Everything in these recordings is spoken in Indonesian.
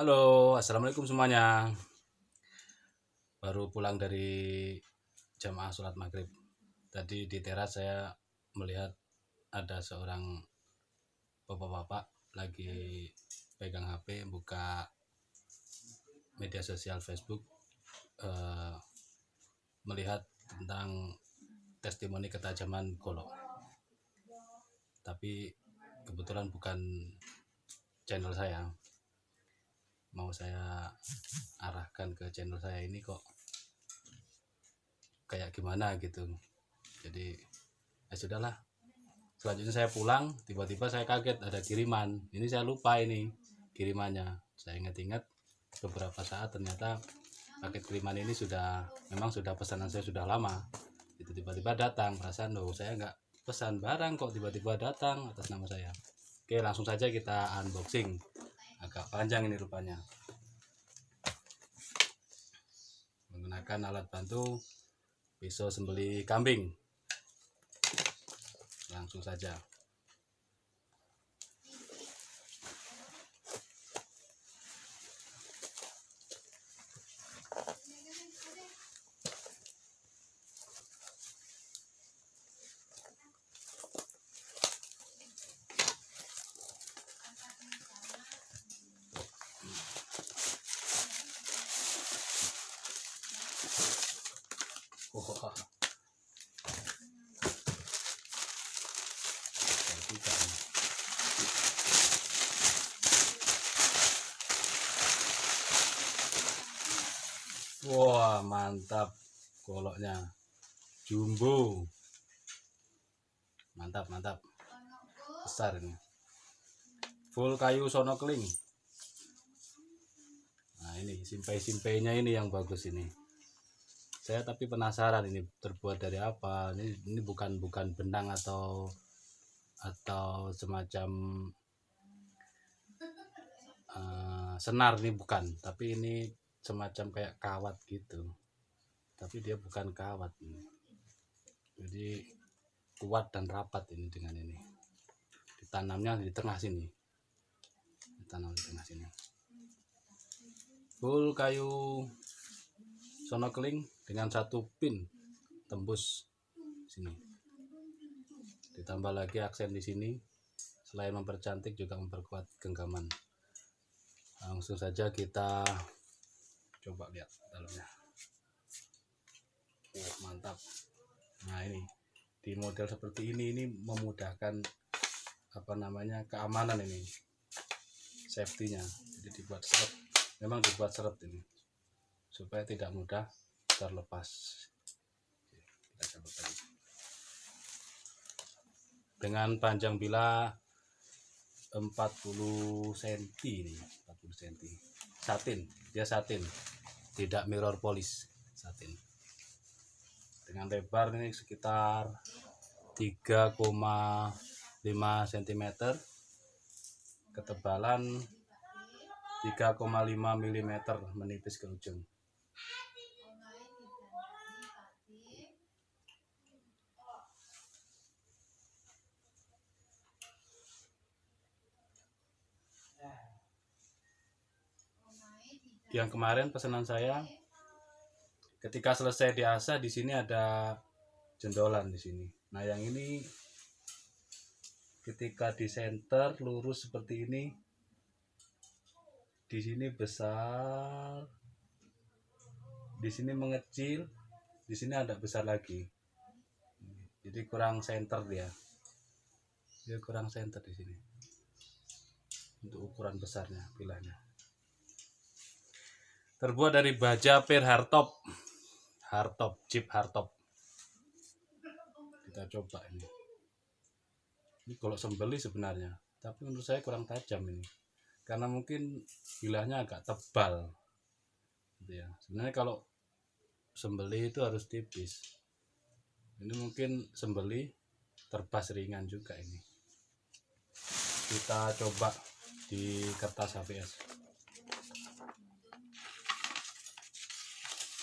Halo, assalamualaikum semuanya. Baru pulang dari jamaah sholat maghrib. Tadi di teras saya melihat ada seorang bapak-bapak lagi pegang HP, buka media sosial Facebook, melihat tentang testimoni ketajaman golok. Tapi kebetulan bukan channel saya. Mau saya arahkan ke channel saya ini kok kayak gimana gitu. Jadi ya sudahlah. Selanjutnya saya pulang, tiba-tiba saya kaget ada kiriman. Ini saya lupa ini kirimannya. Saya ingat-ingat beberapa saat ternyata paket kiriman ini memang sudah pesanan saya sudah lama. Itu tiba-tiba datang, perasaan saya nggak pesan barang kok tiba-tiba datang atas nama saya. Oke, langsung saja kita unboxing. Agak panjang ini rupanya. Menggunakan alat bantu pisau sembelih kambing. Langsung saja. Wah, wah, mantap goloknya, jumbo, mantap, besar ini, full kayu sono keling. Nah ini simpai-simpainya ini yang bagus ini. Saya tapi penasaran ini terbuat dari apa. Ini bukan benang atau semacam senar, ini bukan, tapi ini semacam kayak kawat gitu. Tapi dia bukan kawat ini. Jadi kuat dan rapat ini dengan ini. Ditanamnya di tengah sini. Ditanam di tengah sini. Full kayu sono keling dengan satu pin tembus sini. Ditambah lagi aksen di sini, selain mempercantik juga memperkuat genggaman. Langsung saja kita coba lihat dalamnya. Mantap. Nah ini di model seperti ini memudahkan keamanan ini, safety-nya. Jadi dibuat seret, memang dibuat seret ini supaya tidak mudah terlepas. Kita coba tadi. Dengan panjang bilah 40 cm ini, 40 cm. Satin, dia satin, tidak mirror polish, satin. Dengan lebar ini sekitar 3,5 cm, ketebalan 3,5 mm, menipis ke ujung. Yang kemarin pesanan saya, ketika selesai diasah, di sini ada jendolan di sini. Nah yang ini ketika di center lurus seperti ini, di sini besar, di sini mengecil, di sini ada besar lagi. Jadi kurang center dia kurang center di sini untuk ukuran besarnya bilahnya. Terbuat dari baja per hardtop, chip hardtop. Kita coba ini kalau sembeli sebenarnya, tapi menurut saya kurang tajam ini, karena mungkin bilahnya agak tebal gitu ya. Sebenarnya kalau sembeli itu harus tipis, ini mungkin sembeli terbas ringan juga ini. Kita coba di kertas HVS.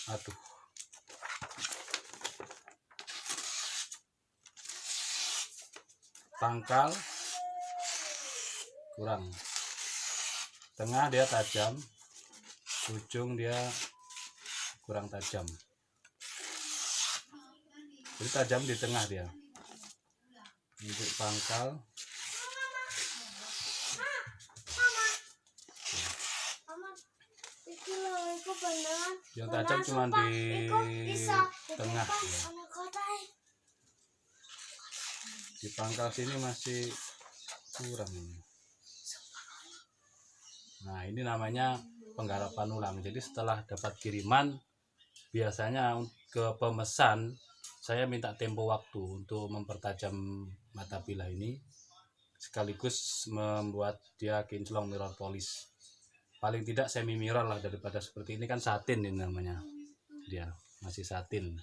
Aduh, pangkal kurang, tengah dia tajam, ujung dia kurang tajam. Jadi tajam di tengah dia. Untuk pangkal yang tajam cuma di tengah ya. Di pangkal sini masih kurang ini. Nah, ini namanya penggarapan ulang. Jadi setelah dapat kiriman, biasanya ke pemesan saya minta tempo waktu untuk mempertajam mata bilah ini, sekaligus membuat dia kinclong mirror polish. Paling tidak semi mirror lah, daripada seperti ini kan satin ini namanya, dia masih satin.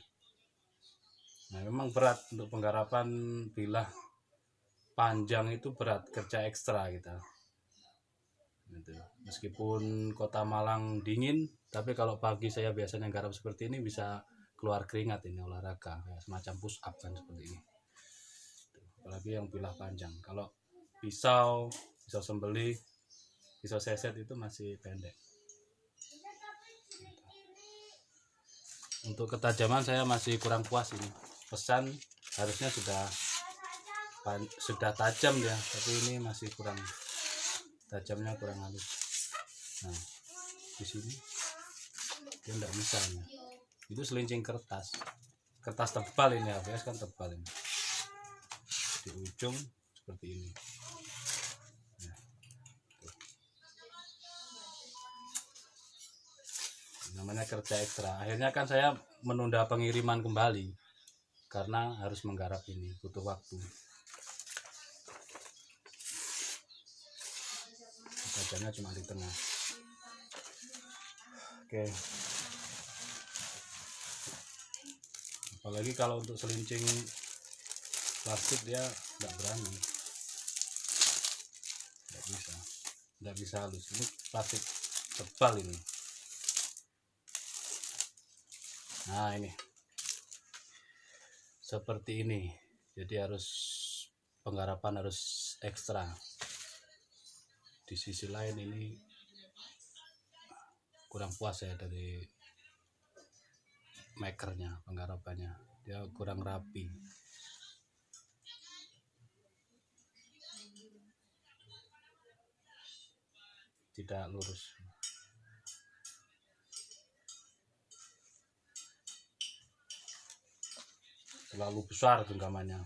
Nah, memang berat untuk penggarapan bilah panjang, itu berat, kerja ekstra kita gitu. Meskipun kota Malang dingin, tapi kalau pagi saya biasanya garap seperti ini bisa keluar keringat, ini olahraga ya, semacam push up kan seperti ini. Apalagi yang bilah panjang. Kalau pisau sembelih, pisau seset itu masih pendek. Untuk ketajaman saya masih kurang puas ini. Pesan harusnya sudah tajam ya, tapi ini masih kurang tajamnya, kurang halus. Nah, di sini dia enggak misalnya. Itu selincing kertas tebal ini, ABS kan tebal ini. Di ujung seperti ini. Nah, namanya kerja ekstra. Akhirnya kan saya menunda pengiriman kembali karena harus menggarap ini, butuh waktu. Tajamnya cuma di tengah. Oke. Apalagi kalau untuk selincing plastik dia nggak berani, nggak bisa halus. Ini plastik tebal ini. Nah, ini seperti ini. Jadi penggarapan harus ekstra. Di sisi lain ini kurang puas ya dari makernya, penggarapannya, dia kurang rapi, tidak lurus. Terlalu besar genggamannya.